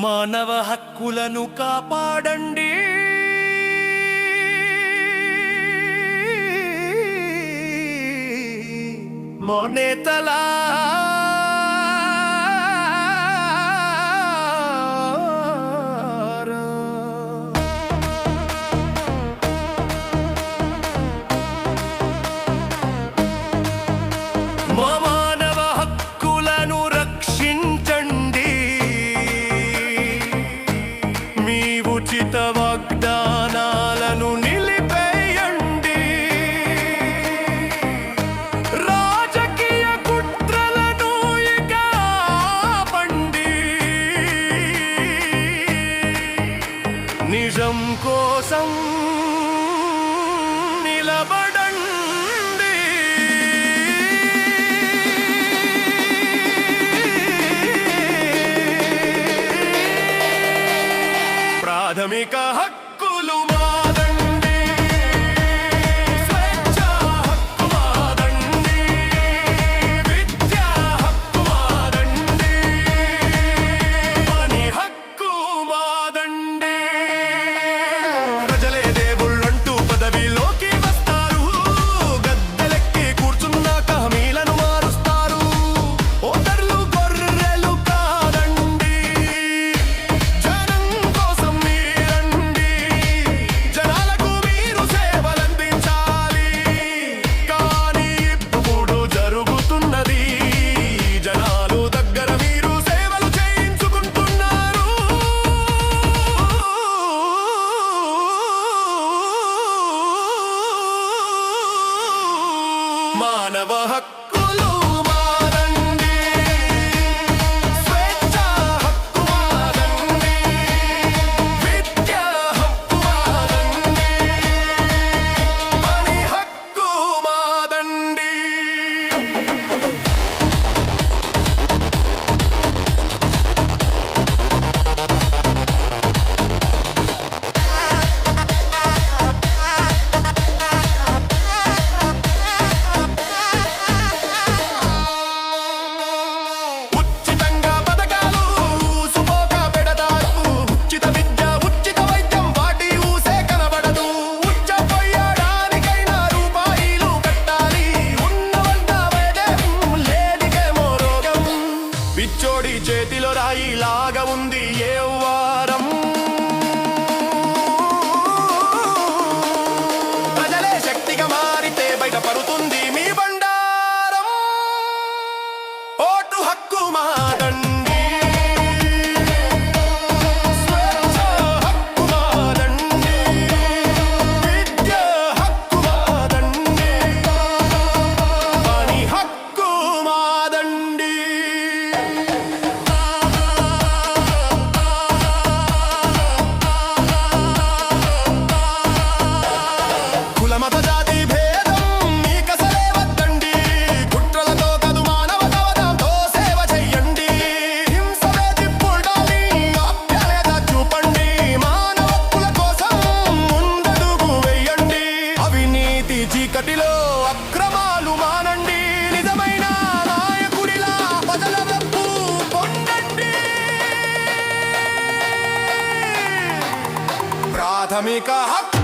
మానవ హక్కులను కాపాడండి. మా నేతలా మానవ హక్కులను రక్షించండి. మీ ఉచిత వాగ్దానాలను నిలిపేయండి. రాజకీయ కుట్రలను ఇక ఆపండి. నిజం కోసం నిలబడండి. ప్రాథమిక హక్కులు మాదండి, స్వేచ్ఛ హక్కు మాదండి, విద్యా హక్కు మాదండి, పని హక్కు మాదండి. ప్రజలే దేవుళ్ళంటూ పదవిలోకి వస్తారు, గద్దెలెక్కి కూర్చున్నాక హామీలను మారుస్తారు. ఓటర్లు గొర్రెలు కాదండి, జనం కోసం మీరండి. జనాలకు మీరు సేవలందించాలి. కానీ ఇప్పుడు జరుగుతున్నది, జనాలు దగ్గర మీరు సేవలు చేయించుకుంటున్నారు. మానవ హక్కులు మాదండి, స్వేచ్ఛ హక్కు మాదండి, విద్యా హక్కు మాదండి, పని హక్కు మాదండి. ఉచితంగా పథకాలు ఊసుపోక పెడతారు. ఉచిత విద్య ఉచిత వైద్యం వాటి ఊసే కనబడదు. ఉచ్చపోయడానికైనా రూపాయలు కట్టాలి. ఉన్నవంత వైద్యం లేనికేమో రోగం. పిచ్చోడి చేతిలో రాయి లాగా ఉంది ఏ వారం. ప్రజలే శక్తిగా మారితే బయటపడుతుంది మీ బండారం. ఓటు హక్కు మాదండి, స్వేచ్ఛ హక్కు మాదండి, విద్యా హక్కు మాదండి, పని హక్కు మాదండి. కుల మత జాతి భేదం మీకసలే వద్దండి. కుట్రలతో కదు మానవతావాదంతో సేవ చెయ్యండి. హింసనే తిప్పుడాలి, ఆప్యాయత చూపండి. మానవ హక్కుల కోసం ముందడుగు వెయ్యండి. అవినీతి చీకటిలో అక్రమాలు మానండి. నిజమైన నాయకుడిలా ప్రజల మెప్పు పొందండి. ప్రాథమిక హక్కు